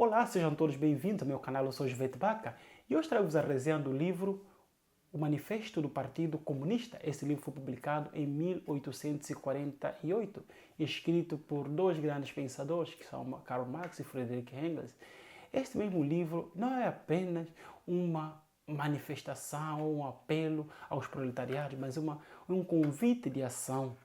Olá, sejam todos bem-vindos ao meu canal, eu sou Jovete Baca e hoje trago-vos a resenha do livro O Manifesto do Partido Comunista. Esse livro foi publicado em 1848, escrito por dois grandes pensadores, que são Karl Marx e Friedrich Engels. Este mesmo livro não é apenas uma manifestação, um apelo aos proletariados, mas um convite de ação.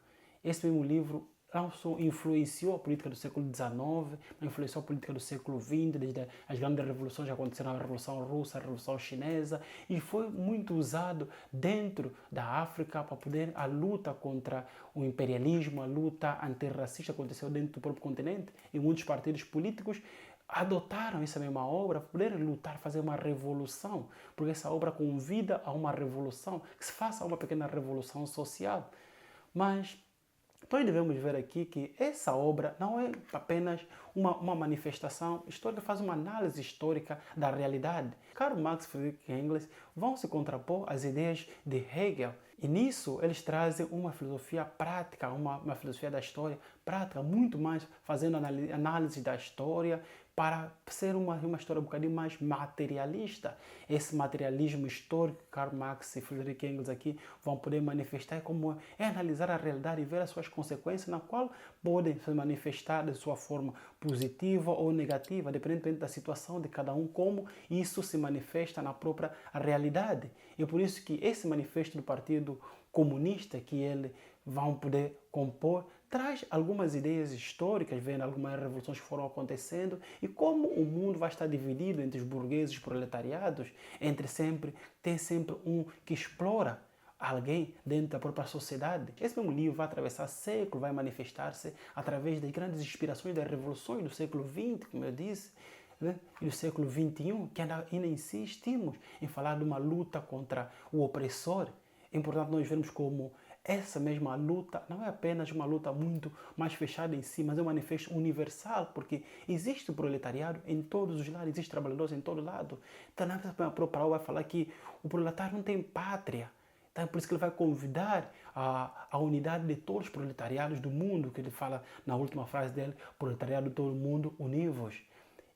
Esse mesmo livro não só influenciou a política do século XIX, mas influenciou a política do século XX, desde as grandes revoluções que aconteceram, a Revolução Russa, a Revolução Chinesa, e foi muito usado dentro da África para poder a luta contra o imperialismo, a luta antirracista aconteceu dentro do próprio continente, e muitos partidos políticos adotaram essa mesma obra para poder lutar, fazer uma revolução, porque essa obra convida a uma revolução, que se faça uma pequena revolução social. Mas nós devemos ver aqui que essa obra não é apenas uma manifestação histórica, faz uma análise histórica da realidade. Karl Marx e Friedrich Engels vão se contrapor às ideias de Hegel. E nisso eles trazem uma filosofia prática, uma filosofia da história prática, muito mais fazendo análise da história para ser uma história um bocadinho mais materialista. Esse materialismo histórico que Karl Marx e Friedrich Engels aqui vão poder manifestar como é analisar a realidade e ver as suas consequências, na qual podem se manifestar de sua forma positiva ou negativa, dependendo da situação de cada um, como isso se manifesta na própria realidade. E por isso que esse manifesto do Partido Comunista que eles vão poder compor traz algumas ideias históricas, vendo algumas revoluções que foram acontecendo e como o mundo vai estar dividido entre os burgueses e os proletariados, tem sempre um que explora alguém dentro da própria sociedade. Esse mesmo livro vai atravessar séculos, vai manifestar-se através das grandes inspirações das revoluções do século XX, como eu disse, né? E do século XXI, que ainda insistimos em falar de uma luta contra o opressor. É importante nós vermos como essa mesma luta não é apenas uma luta muito mais fechada em si, mas é um manifesto universal, porque existe o proletariado em todos os lados, existe trabalhadores em todo lado. Então, na própria obra vai falar que o proletário não tem pátria. Então, é por isso que ele vai convidar a unidade de todos os proletariados do mundo, que ele fala na última frase dele, proletariado de todo o mundo, univos.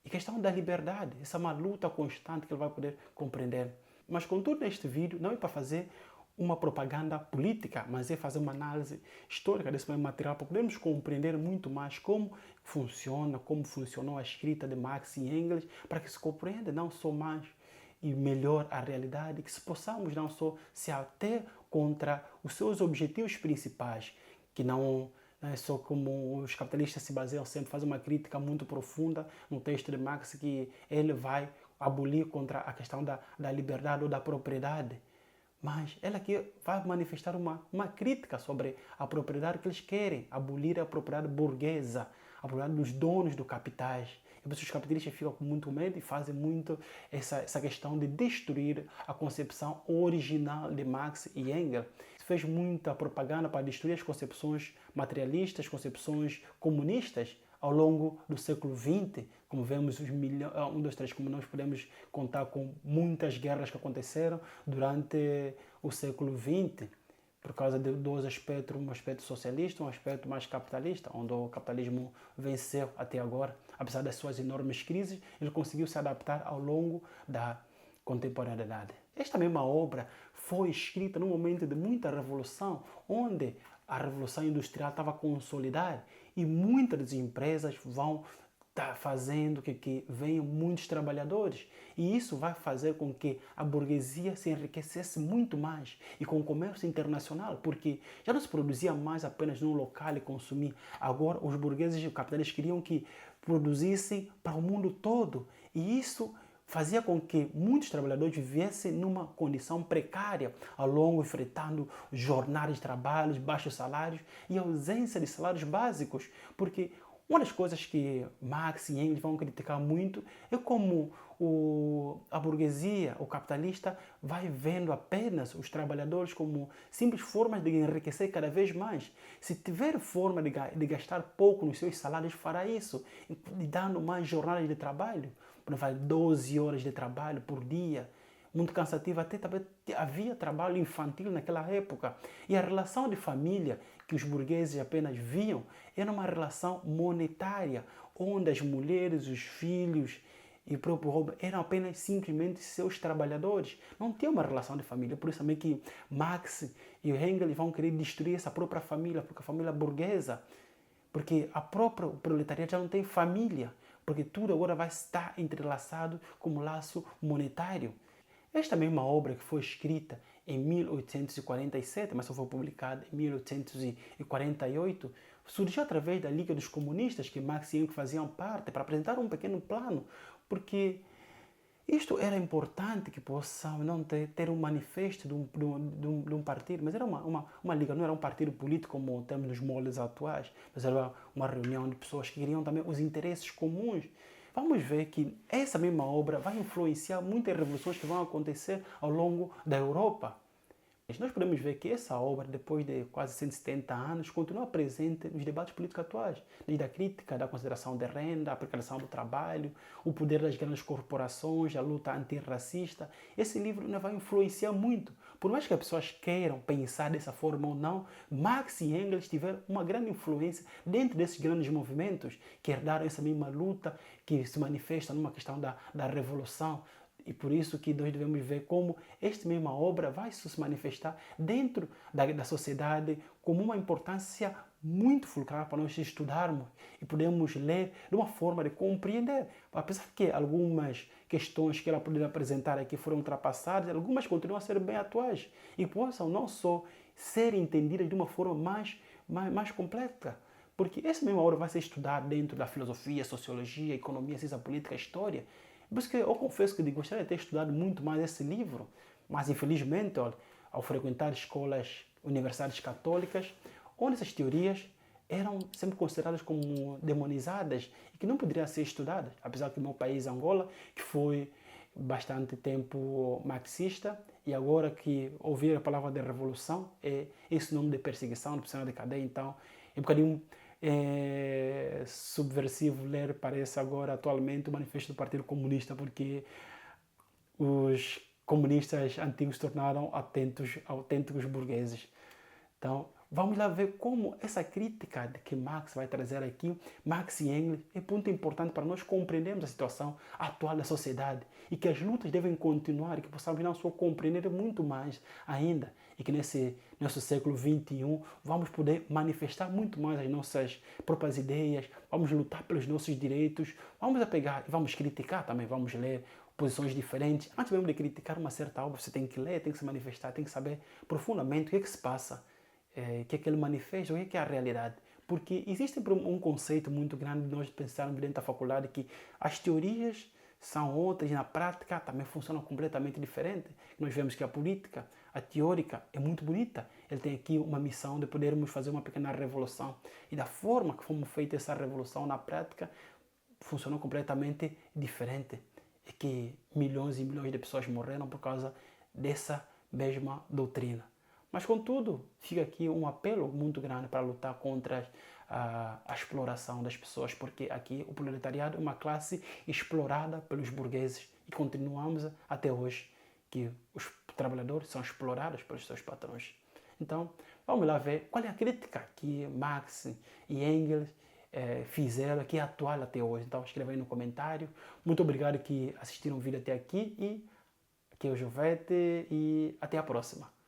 E questão da liberdade, essa é uma luta constante que ele vai poder compreender. Mas, contudo, neste vídeo, não é para fazer uma propaganda política, mas é fazer uma análise histórica desse mesmo material para podermos compreender muito mais como funciona, como funcionou a escrita de Marx e Engels, para que se compreenda não só mais e melhor a realidade, que se possamos não só se ater contra os seus objetivos principais, que não é só como os capitalistas se baseiam sempre, faz uma crítica muito profunda no texto de Marx, que ele vai abolir contra a questão da liberdade ou da propriedade. Mas ela aqui vai manifestar uma crítica sobre a propriedade que eles querem, abolir a propriedade burguesa, a propriedade dos donos do capitais. E por isso os capitalistas ficam com muito medo e fazem muito essa questão de destruir a concepção original de Marx e Engels. Se fez muita propaganda para destruir as concepções materialistas, concepções comunistas, ao longo do século XX, como vemos, como nós podemos contar com muitas guerras que aconteceram durante o século XX, por causa de dois aspectos, um aspecto socialista, um aspecto mais capitalista, onde o capitalismo venceu até agora. Apesar das suas enormes crises, ele conseguiu se adaptar ao longo da contemporaneidade. Esta mesma obra foi escrita num momento de muita revolução, onde a revolução industrial estava consolidada e muitas das empresas vão estar fazendo que venham muitos trabalhadores. E isso vai fazer com que a burguesia se enriquecesse muito mais e com o comércio internacional, porque já não se produzia mais apenas num local e consumir. Agora os burgueses e os capitalistas queriam que produzissem para o mundo todo. E isso fazia com que muitos trabalhadores vivessem numa condição precária, ao longo enfrentando jornadas de trabalho, baixos salários e ausência de salários básicos, porque uma das coisas que Marx e Engels vão criticar muito é como a burguesia, o capitalista, vai vendo apenas os trabalhadores como simples formas de enriquecer cada vez mais. Se tiver forma de gastar pouco nos seus salários, fará isso, dando mais jornadas de trabalho. Por exemplo, 12 horas de trabalho por dia, muito cansativo, até também havia trabalho infantil naquela época. E a relação de família que os burgueses apenas viam era uma relação monetária, onde as mulheres, os filhos e o próprio Robert eram apenas simplesmente seus trabalhadores. Não tinha uma relação de família. Por isso também que Marx e Engels vão querer destruir essa própria família, porque a família burguesa, porque a própria proletariado já não tem família, porque tudo agora vai estar entrelaçado como laço monetário. Esta mesma obra que foi escrita em 1847, mas só foi publicada em 1848, surgiu através da Liga dos Comunistas, que Marx e Engels faziam parte, para apresentar um pequeno plano, porque isto era importante que possamos não ter um manifesto de um partido, mas era uma liga, não era um partido político como temos nos moldes atuais, mas era uma reunião de pessoas que queriam também os interesses comuns. Vamos ver que essa mesma obra vai influenciar muitas revoluções que vão acontecer ao longo da Europa. Nós podemos ver que essa obra, depois de quase 170 anos, continua presente nos debates políticos atuais, desde a crítica da consideração de renda, a precarização do trabalho, o poder das grandes corporações, a luta antirracista. Esse livro ainda vai influenciar muito. Por mais que as pessoas queiram pensar dessa forma ou não, Marx e Engels tiveram uma grande influência dentro desses grandes movimentos que herdaram essa mesma luta que se manifesta numa questão da revolução. E por isso que nós devemos ver como esta mesma obra vai se manifestar dentro da sociedade como uma importância muito fulcral para nós estudarmos e podemos ler de uma forma de compreender. Apesar que algumas questões que ela poderia apresentar aqui foram ultrapassadas, algumas continuam a ser bem atuais e possam não só ser entendidas de uma forma mais completa. Porque essa mesma obra vai ser estudada dentro da filosofia, sociologia, economia, ciência política, história. Por isso que eu confesso que gostaria de ter estudado muito mais esse livro, mas infelizmente, olha, ao frequentar escolas, universidades católicas, onde essas teorias eram sempre consideradas como demonizadas e que não poderiam ser estudadas, apesar que o meu país, Angola, que foi bastante tempo marxista, e agora que ouvir a palavra de revolução é esse nome de perseguição, de prisão de cadeia, então é um bocadinho subversivo ler, parece agora atualmente, o manifesto do Partido Comunista, porque os comunistas antigos se tornaram autênticos burgueses. Então, vamos lá ver como essa crítica que Marx vai trazer aqui, Marx e Engels, é ponto importante para nós compreendermos a situação atual da sociedade e que as lutas devem continuar e que possamos não só compreender muito mais ainda e que nesse nosso século XXI vamos poder manifestar muito mais as nossas próprias ideias, vamos lutar pelos nossos direitos, vamos pegar e vamos criticar também, vamos ler posições diferentes. Antes mesmo de criticar uma certa obra, você tem que ler, tem que se manifestar, tem que saber profundamente o que é que se passa, o que é que ele manifesta, o que é a realidade. Porque existe um conceito muito grande de nós pensarmos dentro da faculdade que as teorias são outras e na prática também funcionam completamente diferente. Nós vemos que a política, a teórica, é muito bonita. Ele tem aqui uma missão de podermos fazer uma pequena revolução. E da forma que fomos feita essa revolução na prática, funcionou completamente diferente. É que milhões e milhões de pessoas morreram por causa dessa mesma doutrina. Mas, contudo, fica aqui um apelo muito grande para lutar contra a exploração das pessoas, porque aqui o proletariado é uma classe explorada pelos burgueses e continuamos até hoje que os trabalhadores são explorados pelos seus patrões. Então, vamos lá ver qual é a crítica que Marx e Engels fizeram, que é atual até hoje. Então, escreva aí no comentário. Muito obrigado que assistiram o vídeo até aqui e aqui é o Jovete e até a próxima.